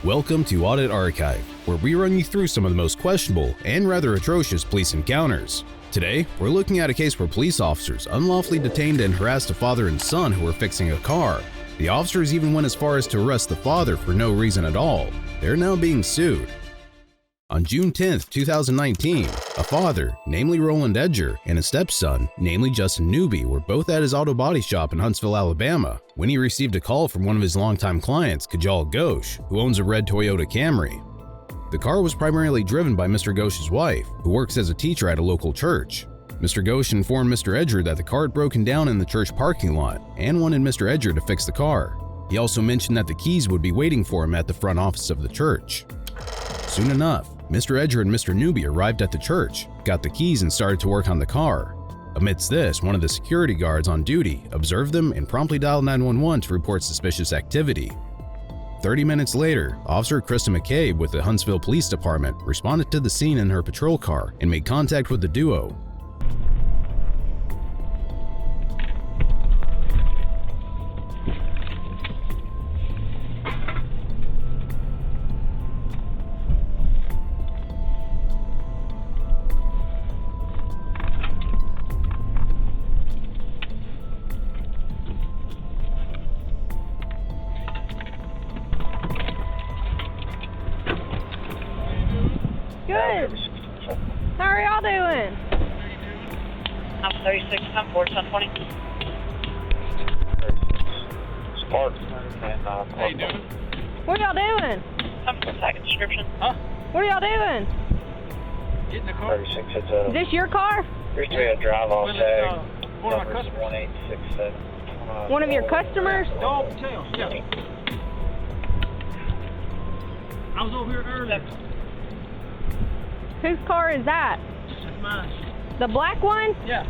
Welcome to Audit Archive, where we run you through some of the most questionable and rather atrocious police encounters. Today, we're looking at a case where police officers unlawfully detained and harassed a father and son who were fixing a car. The officers even went as far as to arrest the father for no reason at all. They're now being sued. On June 10, 2019, a father, namely Roland Edger, and a stepson, namely Justin Newby, were both at his auto body shop in Huntsville, Alabama, when he received a call from one of his longtime clients, Kajal Ghosh, who owns a red Toyota Camry. The car was primarily driven by Mr. Ghosh's wife, who works as a teacher at a local church. Mr. Ghosh informed Mr. Edger that the car had broken down in the church parking lot and wanted Mr. Edger to fix the car. He also mentioned that the keys would be waiting for him at the front office of the church. Soon enough, Mr. Edger and Mr. Newby arrived at the church, got the keys, and started to work on the car. Amidst this, one of the security guards on duty observed them and promptly dialed 911 to report suspicious activity. 30 minutes later, Officer Krista McCabe with the Huntsville Police Department responded to the scene in her patrol car and made contact with the duo. Good. How are y'all doing? I'm 36, I'm 4, 20. Spark. How you doing? What are y'all doing? I'm from second description. Huh? What are y'all doing? Get in the car. 36 heads Is up. this your car? 3-3 drive off tag. One of my Numbers customers. 1867. One of your customers? Dog tail. Yeah. I was over here earlier. Whose car is that? That's mine. The black one? Yeah.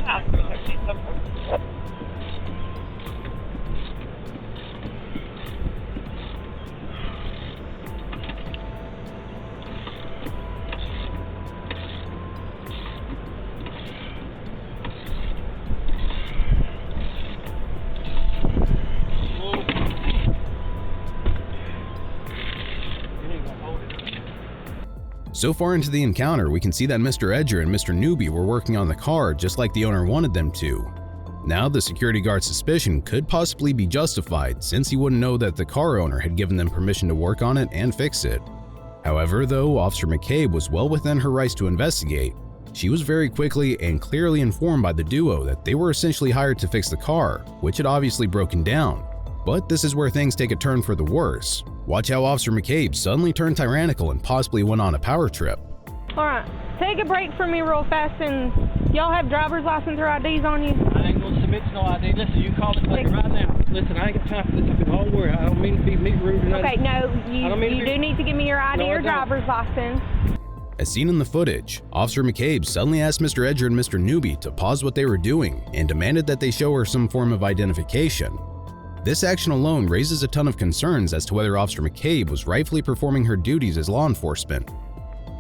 I'm 36, I'm 4. So far into the encounter, we can see that Mr. Edger and Mr. Newby were working on the car just like the owner wanted them to. Now, the security guard's suspicion could possibly be justified since he wouldn't know that the car owner had given them permission to work on it and fix it. However, though Officer McCabe was well within her rights to investigate, she was very quickly and clearly informed by the duo that they were essentially hired to fix the car, which had obviously broken down. But this is where things take a turn for the worse. Watch how Officer McCabe suddenly turned tyrannical and possibly went on a power trip. Alright, take a break from me real fast, and y'all have driver's license or IDs on you? I ain't gonna submit to no ID. Listen, you call the lady right now. Listen, I ain't got time for this. I've been all worried. I don't mean to be rude or nothing. Okay, no, I don't mean to you be- do need to give me your ID No, I or don't. driver's license. As seen in the footage, Officer McCabe suddenly asked Mr. Edger and Mr. Newby to pause what they were doing and demanded that they show her some form of identification. This action alone raises a ton of concerns as to whether Officer McCabe was rightfully performing her duties as law enforcement.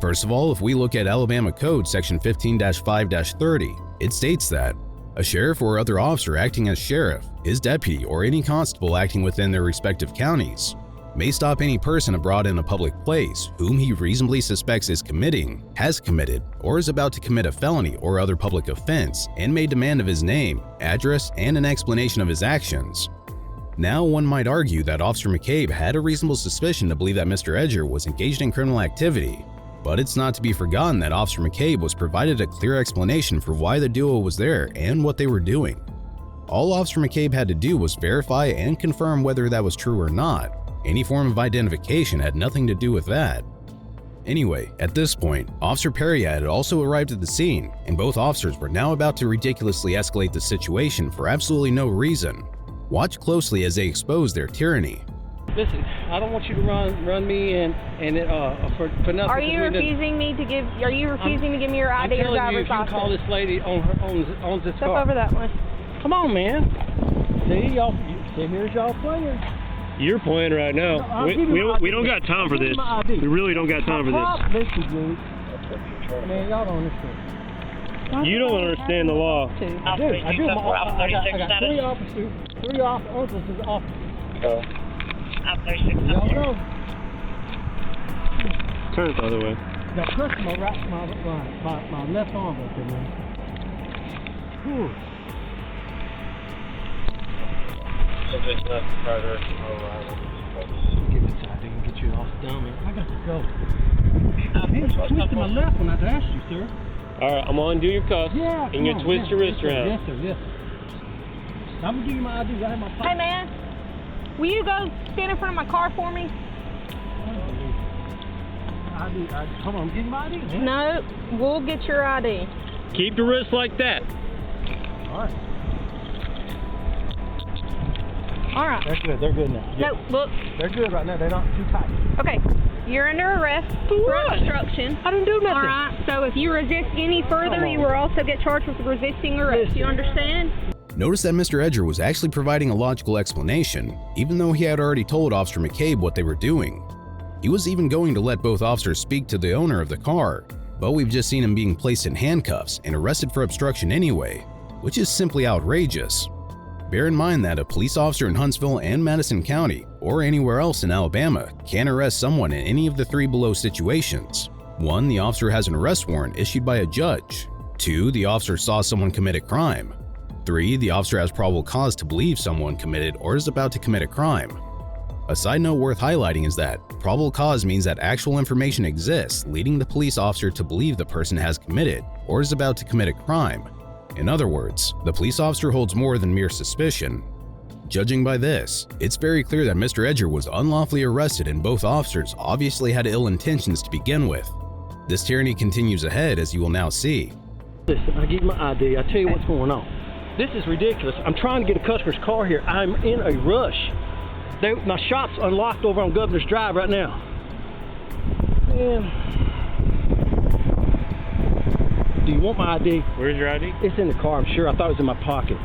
First of all, if we look at Alabama Code Section 15-5-30, it states that a sheriff or other officer acting as sheriff, his deputy, or any constable acting within their respective counties may stop any person abroad in a public place whom he reasonably suspects is committing, has committed, or is about to commit a felony or other public offense and may demand of his name, address, and an explanation of his actions. Now, one might argue that Officer McCabe had a reasonable suspicion to believe that Mr. Edger was engaged in criminal activity, but it's not to be forgotten that Officer McCabe was provided a clear explanation for why the duo was there and what they were doing. All Officer McCabe had to do was verify and confirm whether that was true or not. Any form of identification had nothing to do with that. Anyway, at this point, Officer Perry had also arrived at the scene, and both officers were now about to ridiculously escalate the situation for absolutely no reason. Watch closely as they expose their tyranny. Listen, I don't want you to run me and for nothing. Are you refusing to give me your I'm ID or telling you, driver's if you license? call this lady on this Step car. over that one. Come on, man. See, y'all, See, here's y'all playing. You're playing right now. No, We don't got time for this. We really don't got time for this. Listen, dude. Man, y'all don't understand. You don't understand the law. I do. I got three officers. Three officers. Y'all know. Turn it the other way. Now, press my left arm up there, man. Whew. If it's not further, Get inside, they can get you off down, man. I got to go. I twisted my left when I asked you, sir. Alright, I'm gonna undo your cuffs. Yeah, and you twist your wrist around. Yes, sir, yes, sir. I'm gonna give you my ID. I have my pocket. Hey, man. Will you go stand in front of my car for me? ID. Hold on, I'm getting my ID, man. No, we'll get your ID. Keep your wrist like that. All right. All right. They're good. They're good now. No, look. They're good right now. They're not too tight. Okay. You're under arrest for obstruction. I didn't do nothing. All right. So if you resist any further, you will also get charged with resisting arrest. You understand? Notice that Mr. Edger was actually providing a logical explanation, even though he had already told Officer McCabe what they were doing. He was even going to let both officers speak to the owner of the car, but we've just seen him being placed in handcuffs and arrested for obstruction anyway, which is simply outrageous. Bear in mind that a police officer in Huntsville and Madison County, or anywhere else in Alabama, can arrest someone in any of the three below situations. 1. The officer has an arrest warrant issued by a judge. 2. The officer saw someone commit a crime. 3. The officer has probable cause to believe someone committed or is about to commit a crime. A side note worth highlighting is that probable cause means that actual information exists leading the police officer to believe the person has committed or is about to commit a crime. In other words, the police officer holds more than mere suspicion. Judging by this, it's very clear that Mr. Edger was unlawfully arrested and both officers obviously had ill intentions to begin with. This tyranny continues ahead, as you will now see. Listen, I give you my ID. I tell you what's going on. This is ridiculous. I'm trying to get a customer's car here. I'm in a rush. My shop's unlocked over on Governor's Drive right now. Man. Do you want my ID? Where's your ID? It's in the car, I'm sure. I thought it was in my pocket.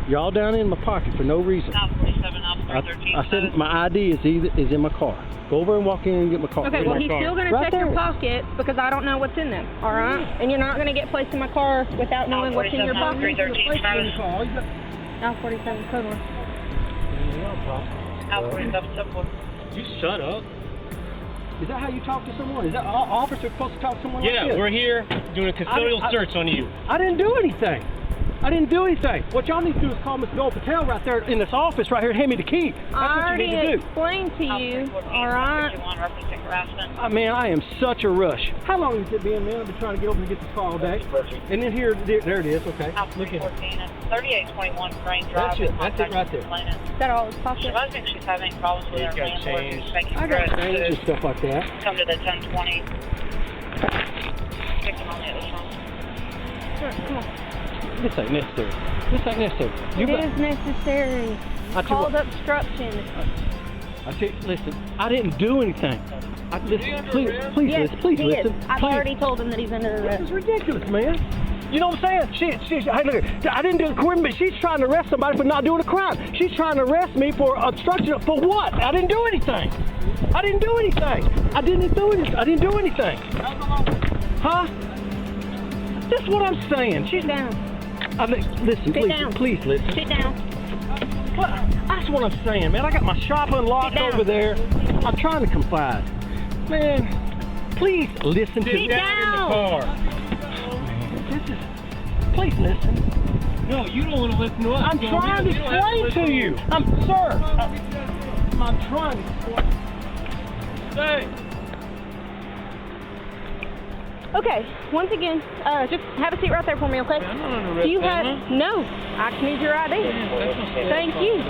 You're all down in my pocket for no reason. Now 47, officer 13. I said my ID is in my car. Go over and walk in and get my car. Okay, well, he's still going to check your pocket because I don't know what's in them, all right? And you're not going to get placed in my car without knowing what's in your pocket. Now 47, code 1. Now 47, sub 1. You shut up. Is that how you talk to someone? Is that all officers supposed to talk to someone like this? Yeah, we're here doing a custodial search on you. I didn't do anything. I didn't do anything. What y'all need to do is call Mr. Gold Patel right there in this office right here and hand me the key. That's I what you need already to do. explained to you, all right? Man, I am such a rush. How long has it been, man? I've been trying to get over and get this car all day. And then here, there it is. Okay. Look at it. 3821 Crane Drive. That's it right there. Is that all his pocket? I think she's having problems with her landlord who's making I got change and stuff like that. Come to the 1020. Pick them on the other side. Sure, come on. This ain't necessary. This ain't necessary. It is necessary. Called obstruction. I tell you, listen, I didn't do anything. Listen, please Yes, listen, please he listen. is. I've already told him that he's under arrest. This is ridiculous, man. You know what I'm saying? Hey, look, I didn't do a crime, but she's trying to arrest somebody for not doing a crime. She's trying to arrest me for obstruction. For what? I didn't do anything. I didn't do anything. I didn't do anything. Huh? That's what I'm saying. Sit down. Listen, please listen. Sit down. Well, that's what I'm saying, man. I got my shop unlocked over there. I'm trying to confide. Man, please listen to me. Sit down. Please listen. No, you don't want to listen to us. I'm trying to explain to you. I'm trying to explain. Hey. Okay, once again, just have a seat right there for me, okay? I'm not under arrest. Do you have... No, I just need your ID. Thank you.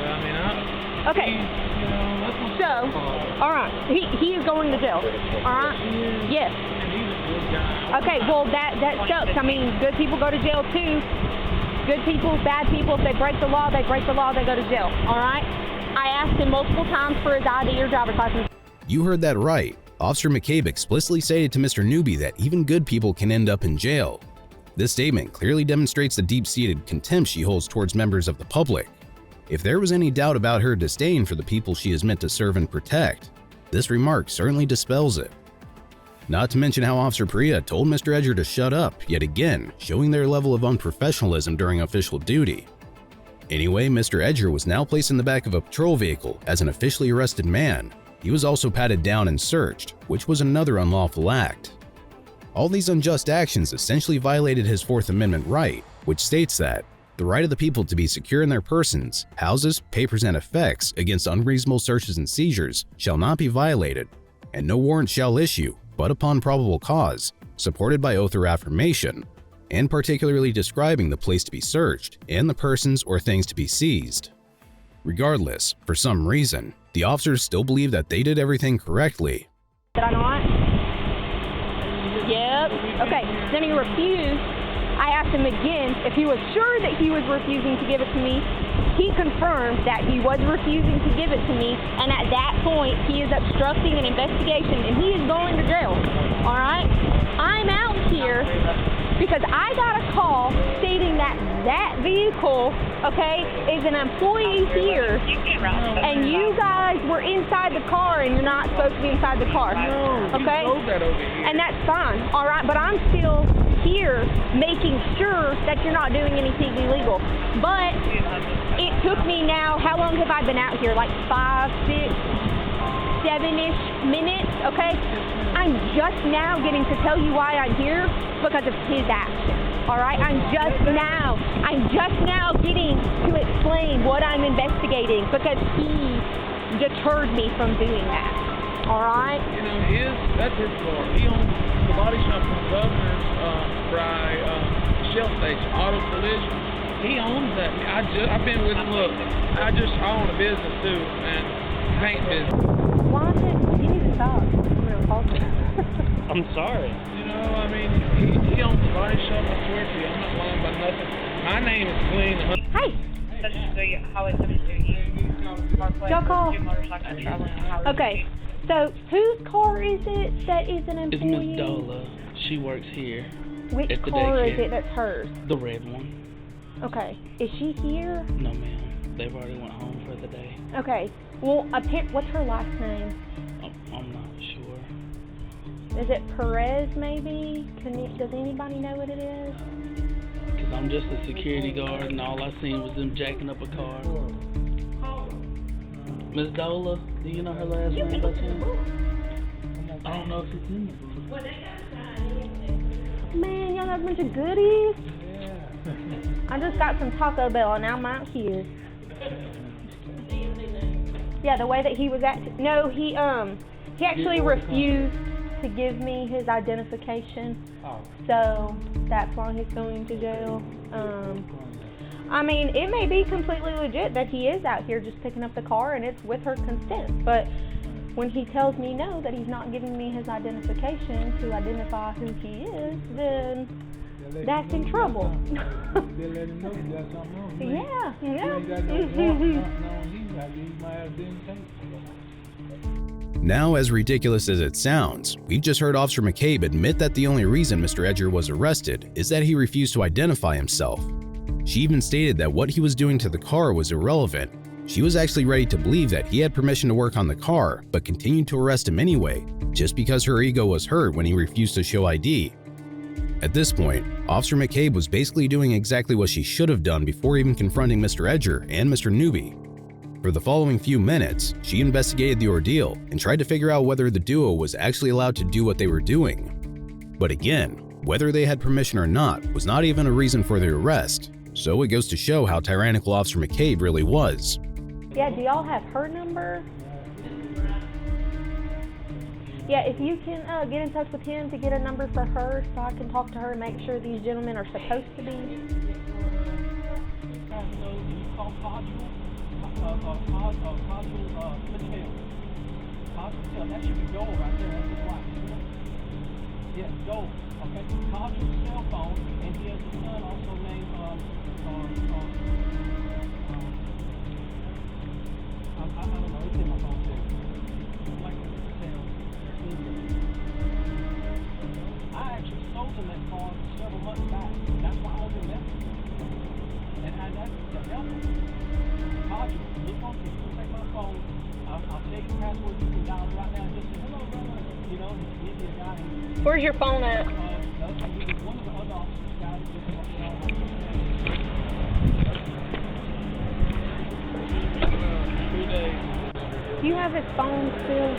Okay. So, all right, he is going to jail. All right? Yes. Okay, well, that sucks. I mean, good people go to jail too. Good people, bad people, if they break the law, they break the law, they go to jail. All right? I asked him multiple times for his ID or driver's license. You heard that right. Officer McCabe explicitly stated to Mr. Newby that even good people can end up in jail. This statement clearly demonstrates the deep-seated contempt she holds towards members of the public. If there was any doubt about her disdain for the people she is meant to serve and protect, this remark certainly dispels it. Not to mention how Officer Priya told Mr. Edger to shut up yet again, showing their level of unprofessionalism during official duty. Anyway, Mr. Edger was now placed in the back of a patrol vehicle as an officially arrested man. He was also patted down and searched, which was another unlawful act. All these unjust actions essentially violated his Fourth Amendment right, which states that the right of the people to be secure in their persons, houses, papers, and effects against unreasonable searches and seizures shall not be violated, and no warrant shall issue but upon probable cause, supported by oath or affirmation, and particularly describing the place to be searched and the persons or things to be seized. Regardless, for some reason, the officers still believe that they did everything correctly. Did I not? Yep. Okay, then he refused. I asked him again if he was sure that he was refusing to give it to me. He confirmed that he was refusing to give it to me, and at that point, he is obstructing an investigation, and he is going to jail. All right? I'm out here because I got a call stating that that vehicle, okay, is an employee here, and you guys were inside the car, and you're not supposed to be inside the car. Okay? And that's fine. All right? But I'm still here making sure that you're not doing anything illegal. But it took me now, how long have I been out here? Like 5, 6, 7-ish minutes, okay? I'm just now getting to tell you why I'm here because of his action, all right? I'm just now getting to explain what I'm investigating because he deterred me from doing that, all right? You know, that's his car. He owns the body shop from Governor's Shell Station, Auto Collision. He owns that. I've been with him. Look, I own a business too, and paint business. Why is it? You need to stop. I'm gonna call you. I'm sorry. You know, I mean, he owns the body shop. I swear to you, I'm not lying about nothing. My name is Glenn. Hey. That's just the Highway 72 Parkway. Y'all call. Two motorcycles traveling on Highway Okay. 72. So whose car is it that is an It's employee? Miss Dola. She works here. Which at the car is daycare. it that's hers? The red one. Okay. Is she here? No, ma'am. They've already went home for the day. Okay. Well, what's her last name? I'm not sure. Is it Perez, maybe? Does anybody know what it is? Because I'm just a security guard, and all I seen was them jacking up a car. Miss Dola, do you know her last name by chance? I don't know if it's in the book. Man, y'all got a bunch of goodies. I just got some Taco Bell, and now I'm out here. Yeah, the way that he was acting. No, he actually refused to give me his identification. So that's why he's going to jail. I mean, it may be completely legit that he is out here just picking up the car and it's with her consent. But when he tells me no, that he's not giving me his identification to identify who he is, then that's in trouble. Yeah. Now, as ridiculous as it sounds, we've just heard Officer McCabe admit that the only reason Mr. Edger was arrested is that he refused to identify himself. She even stated that what he was doing to the car was irrelevant. She was actually ready to believe that he had permission to work on the car, but continued to arrest him anyway, just because her ego was hurt when he refused to show ID. At this point, Officer McCabe was basically doing exactly what she should have done before even confronting Mr. Edger and Mr. Newby. For the following few minutes, she investigated the ordeal and tried to figure out whether the duo was actually allowed to do what they were doing. But again, whether they had permission or not was not even a reason for their arrest, so it goes to show how tyrannical Officer McCabe really was. Yeah, do y'all have her number? Yeah, if you can get in touch with him to get a number for her so I can talk to her and make sure these gentlemen are supposed to be. That should be Joel right there. That's his wife. Yeah, Joel. Okay. Codger's cell phone, and he has a son also named I don't know. It's in my phone too. Like I actually sold him that car several months back. That's why I was in Memphis. And that's the help him. take your password, you can dial right now and just say, hello, brother. You know, give me a guy who, Where's your phone at? no, one of the other officers got it, just like, you know, 2 days. Do you have his phone still?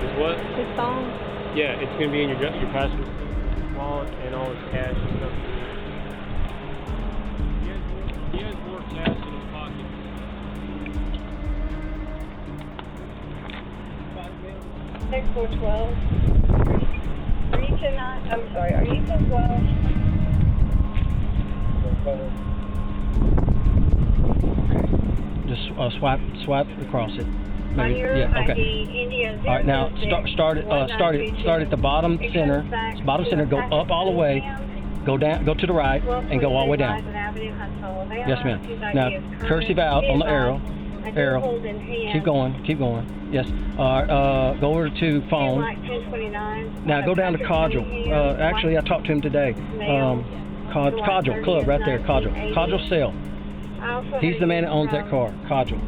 Is what? His phone? Yeah, it's gonna be in your password wallet and all his cash and stuff. He has more cash in his pocket. Six 412. Are you 10-9? I'm sorry, are you 10-12? just swipe across it. On Maybe, your yeah, okay. ID, India 006, All right, now start at the bottom center. Bottom center, go up all the way, go down, go to the right, and go all the way down. Yes, ma'am. Now cursive out on the arrow. Keep going. Yes. Go over to phone. Now go down to Codgel. Actually, I talked to him today. Codgel Club right there. Codgel Cell. He's the man that owns that car. Codgel.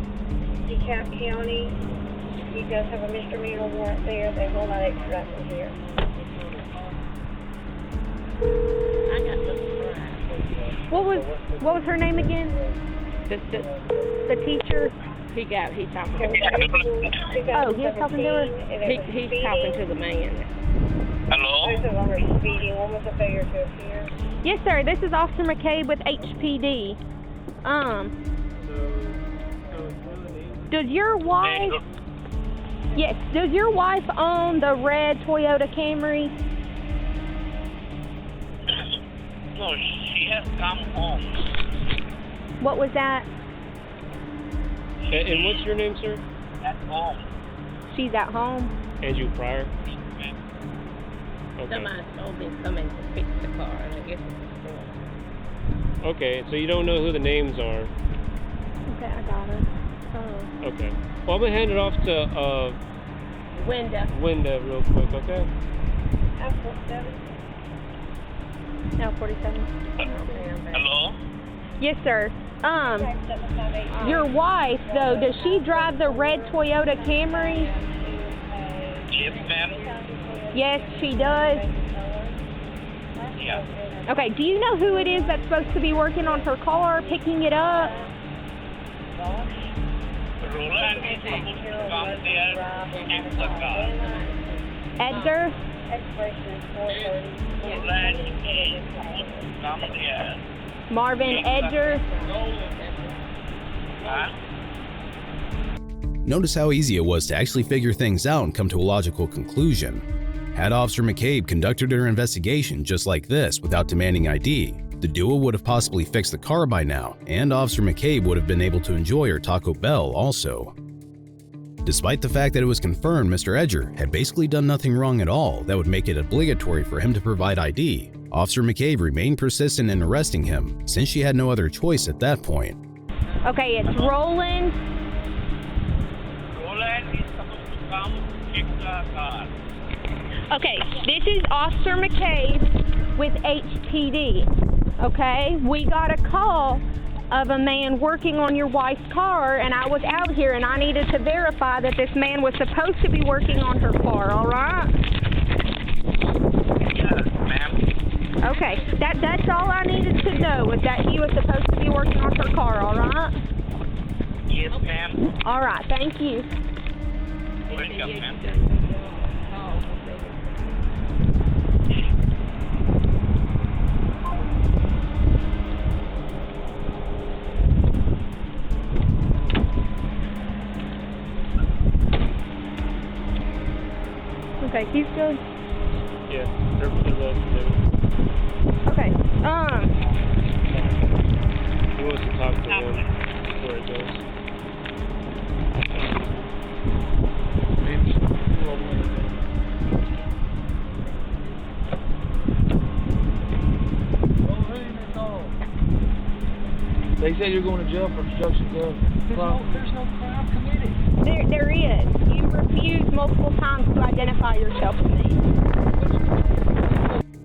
DeKalb County, he does have a misdemeanor warrant there. They will not extradite from here. What was her name again? The teacher. He's talking to her. Oh, he's talking to her? He's talking to the man. Hello? One was speeding, one was a failure to appear. Yes, sir. This is Officer McCabe with HPD. Does your wife... Yes, does your wife own the red Toyota Camry? No, she has come home. What was that? And what's your name, sir? At home. She's at home? Andrew Pryor. Okay. Somebody told me somebody to fix the car, and I guess it's the Okay, so you don't know who the names are. Okay, I got her. Oh. Okay. Well, I'm gonna hand it off to Winda real quick, okay? No, 47. Hello? Yes, sir. Your wife, though, does she drive the red Toyota Camry? Yes, ma'am. Yes, she does. Yeah. Okay, do you know who it is that's supposed to be working on her car, picking it up? Roland is supposed to come there, pick the car. Edgar? Roland is supposed to come there. Marvin Edgar? Huh? Notice how easy it was to actually figure things out and come to a logical conclusion. Had Officer McCabe conducted her investigation just like this without demanding ID, the duo would have possibly fixed the car by now, and Officer McCabe would have been able to enjoy her Taco Bell also. Despite the fact that it was confirmed Mr. Edger had basically done nothing wrong at all that would make it obligatory for him to provide ID, Officer McCabe remained persistent in arresting him since she had no other choice at that point. Okay, it's Roland. Roland is supposed to come pick the car. Okay, this is Officer McCabe with HPD. Okay, we got a call of a man working on your wife's car, and I was out here and I needed to verify that this man was supposed to be working on her car, all right? Yes, ma'am. Okay, that's all I needed to know, was that he was supposed to be working on her car, all right? Yes, ma'am. All right, thank you. Welcome, ma'am. Okay, he's good. Yeah, they're both there. Okay, He wants to talk to him before it goes. They said you're going to jail for obstruction of There's no crime committed. there is. You refused multiple times to identify yourself to me.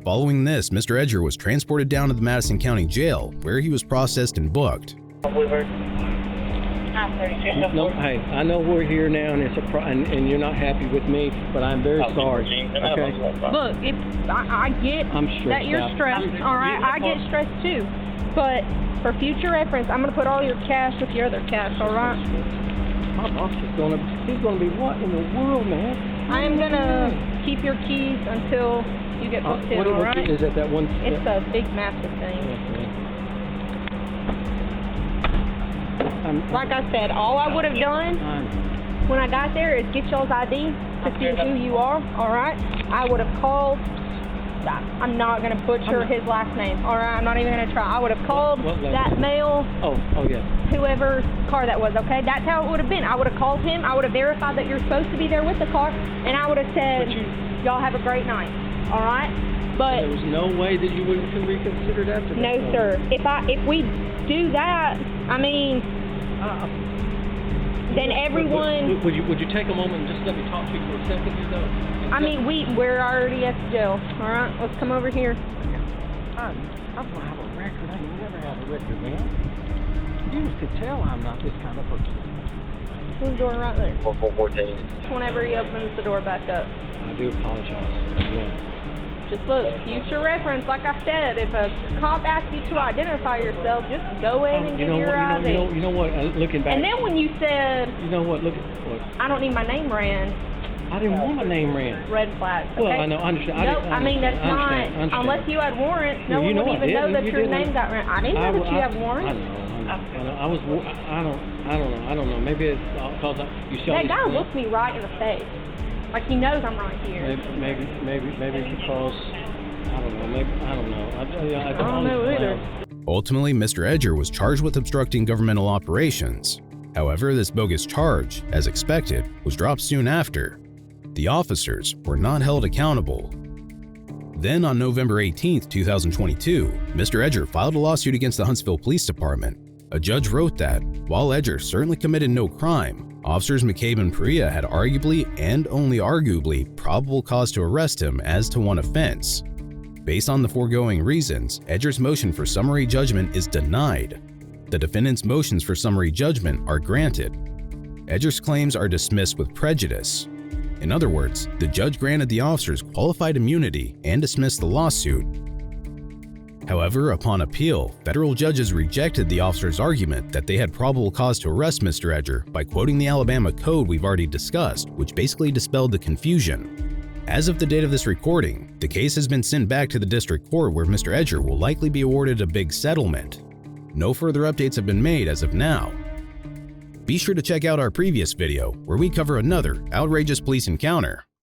Following this, Mr. Edger was transported down to the Madison County Jail, where he was processed and booked. Hello? No, hey, I know we're here now, and it's and you're not happy with me, but I'm very sorry. Okay. Look, if I get I'm that you're stressed stressed, all right, I get stressed too. But for future reference, I'm gonna put all your cash with your other cash, all right? My boss is he's gonna be what in the world, man? I am gonna keep your keys until you get booked in, all right? Is it that one? It's a big, massive thing. Like I said, all I would have done when I got there is get y'all's ID to see who you are, all right? I would have called, I'm not going to butcher his last name, all right? I'm not even going to try. I would have called that male, whoever car that was, okay? That's how it would have been. I would have called him. I would have verified that you're supposed to be there with the car, and I would have said, y'all have a great night, all right? But there was no way that you would have reconsidered after that. No, sir. If we do that, I mean, then everyone. Would you take a moment and just let me talk to you for a second here, though? I mean, we're already at the jail. All right, let's come over here. I'm gonna have a record. I never have a record, man. You could tell I'm not this kind of person. Who's the door right there? 4414. Whenever he opens the door back up. I do apologize. Again. Just look, future reference, like I said, if a cop asks you to identify yourself, just go in and give your ID. You know what? Looking back. And then when you said, you know what? Look at what. I don't need my name ran. I didn't want my name ran. Red flags. Okay? Well, I know. I understand. Nope, I mean that's not. Unless you had warrants, no one would even know that your name got ran. I didn't know that you have warrants. I don't know. Maybe it's because you saw. That guy looked me right in the face. Like he knows I'm right here. Maybe because I don't know. Maybe I don't know. I don't know either. Ultimately, Mr. Edger was charged with obstructing governmental operations. However, this bogus charge, as expected, was dropped soon after. The officers were not held accountable. Then on November 18, 2022, Mr. Edger filed a lawsuit against the Huntsville Police Department. A judge wrote that, while Edger certainly committed no crime, Officers McCabe and Perea had arguably and only arguably probable cause to arrest him as to one offense. Based on the foregoing reasons, Edger's motion for summary judgment is denied. The defendant's motions for summary judgment are granted. Edger's claims are dismissed with prejudice. In other words, the judge granted the officers qualified immunity and dismissed the lawsuit. However, upon appeal, federal judges rejected the officers' argument that they had probable cause to arrest Mr. Edger by quoting the Alabama code we've already discussed, which basically dispelled the confusion. As of the date of this recording, the case has been sent back to the district court where Mr. Edger will likely be awarded a big settlement. No further updates have been made as of now. Be sure to check out our previous video where we cover another outrageous police encounter.